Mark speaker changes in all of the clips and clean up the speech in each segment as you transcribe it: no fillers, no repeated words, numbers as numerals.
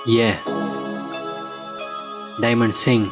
Speaker 1: ये डायमंड सिंह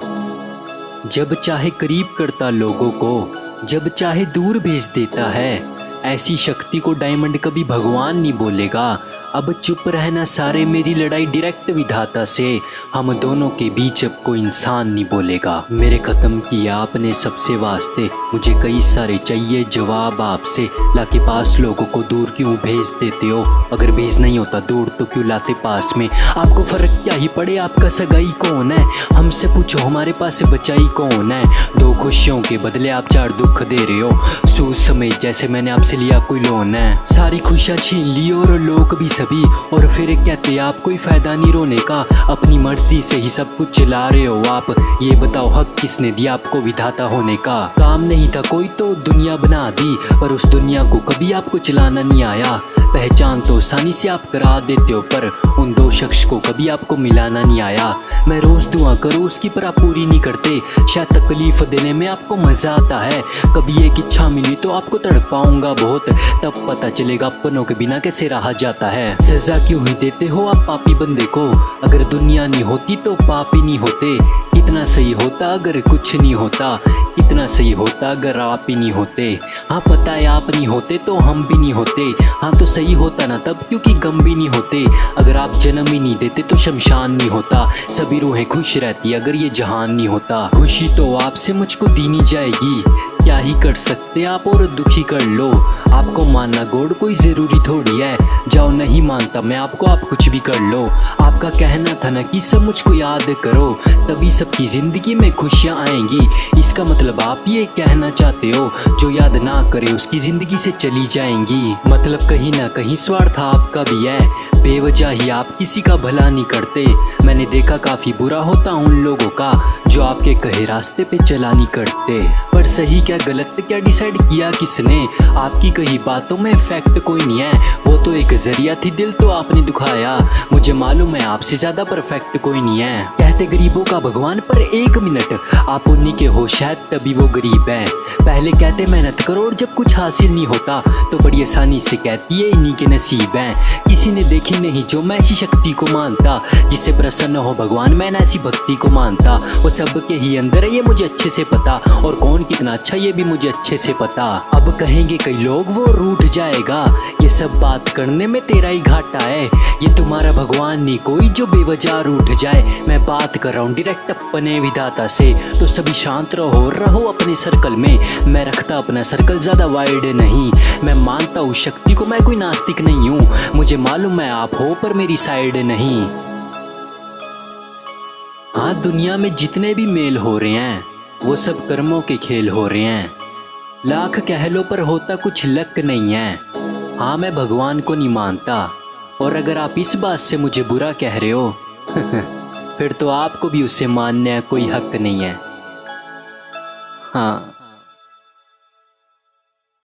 Speaker 1: जब चाहे करीब करता लोगों को, जब चाहे दूर भेज देता है। ऐसी शक्ति को डायमंड कभी भगवान नहीं बोलेगा। अब चुप रहना सारे, मेरी लड़ाई डायरेक्ट विधाता से। हम दोनों के बीच अब कोई इंसान नहीं बोलेगा। मेरे ख़त्म किया आपने सबसे वास्ते, मुझे कई सारे चाहिए जवाब आपसे। लाके पास लोगों को दूर क्यों भेज देते हो? अगर भेज नहीं होता दूर तो क्यों लाते पास में? आपको फ़र्क क्या ही पड़े आपका सगाई कौन है? हमसे पूछो हमारे पास बचाई कौन है? दो खुशियों के बदले आप चार दुख दे रहे हो। सूझ समय जैसे मैंने आपसे लिया कोई लोन है। सारी खुशियाँ छीन ली और लोग भी सभी, और फिर कहते आप कोई फायदा नहीं रोने का। अपनी मर्जी से ही सब कुछ चला रहे हो आप। ये बताओ हक किसने दिया आपको विधाता होने का? काम नहीं था कोई तो दुनिया बना दी, पर उस दुनिया को कभी आपको चलाना नहीं आया। पहचान तो आसानी से आप करा देते हो, पर उन दो शख्स को कभी आपको मिलाना नहीं आया। मैं रोज दुआ करूँ उसकी पर आप पूरी नहीं करते। शायद तकलीफ देने में आपको मजा आता है। कभी एक इच्छा मिली तो आपको तड़पाऊंगा बहुत, तब पता चलेगा अपनों के बिना कैसे रहा जाता है। सजा क्यों ही देते हो आप पापी बंदे को? अगर दुनिया नहीं होती तो पाप ही नहीं होते। कितना सही होता अगर कुछ नहीं होता, कितना सही होता अगर आप ही नहीं होते। हाँ पता है आप नहीं होते तो हम भी नहीं होते। हाँ तो सही होता ना तब, क्योंकि गम भी नहीं होते। अगर आप जन्म ही नहीं देते तो शमशान नहीं होता। सभी रूहें खुश रहती अगर ये जहान नहीं होता। खुशी तो आपसे मुझको दी नहीं जाएगी, क्या ही कर सकते आप और दुखी कर लो। आपको मानना गॉड कोई ज़रूरी थोड़ी है। जाओ नहीं मानता मैं आपको, आप कुछ भी कर लो। आपका कहना था ना कि सब मुझको याद करो, तभी सबकी ज़िंदगी में खुशियाँ आएंगी। इसका मतलब आप ये कहना चाहते हो जो याद ना करे उसकी ज़िंदगी से चली जाएंगी। मतलब कहीं ना कहीं स्वार्थ आपका भी है। बेवजह ही आप किसी का भला नहीं करते। मैंने देखा काफ़ी बुरा होता उन लोगों का जो आपके कहे रास्ते पे चला नहीं करते। पर सही क्या गलत क्या डिसाइड किया किसने? आपकी कही बातों में फैक्ट कोई नहीं है, वो तो एक जरिया थी, दिल तो आपने दुखाया। मुझे मालूम है आपसे ज़्यादा परफेक्ट कोई नहीं है। कहते गरीबों का भगवान, पर एक मिनट आप उन्हीं के हो शायद तभी वो गरीब है। पहले कहते मेहनत करो और जब कुछ हासिल नहीं होता तो बड़ी आसानी से कहती है इन्हीं के नसीब हैं। किसी ने देखी नहीं जो मैं ऐसी शक्ति को मानता, जिससे प्रसन्न हो भगवान मैं ऐसी भक्ति को मानता। वो सबके ही अंदर है ये मुझे अच्छे से पता, और कौन कितना अच्छा ये भी मुझे अच्छे से पता। अब कहेंगे कई लोग वो रूठ जाएगा, ये सब बात करने में तेरा ही घाटा है। ये तुम्हारा भगवान नहीं कोई जो बेवजह रूठ जाए। मैं बात कर रहा हूँ डायरेक्ट अपने विधाता से। तो सभी शांत रहो अपने सर्कल में। मैं रखता अपना सर्कल ज़्यादा वाइड नहीं। मैं मानता हूँ शक्ति को, मैं कोई नास्तिक नहीं हूँ। मुझे मालूम है आप हो पर मेरी साइड नहीं। हाँ दुनिया में जितने भी मेल हो रहे हैं वो सब कर्मों के खेल हो रहे हैं। लाख कह लो पर होता कुछ लक नहीं है। हाँ मैं भगवान को नहीं मानता, और अगर आप इस बात से मुझे बुरा कह रहे हो फिर तो आपको भी उसे मानने का कोई हक नहीं है। हाँ।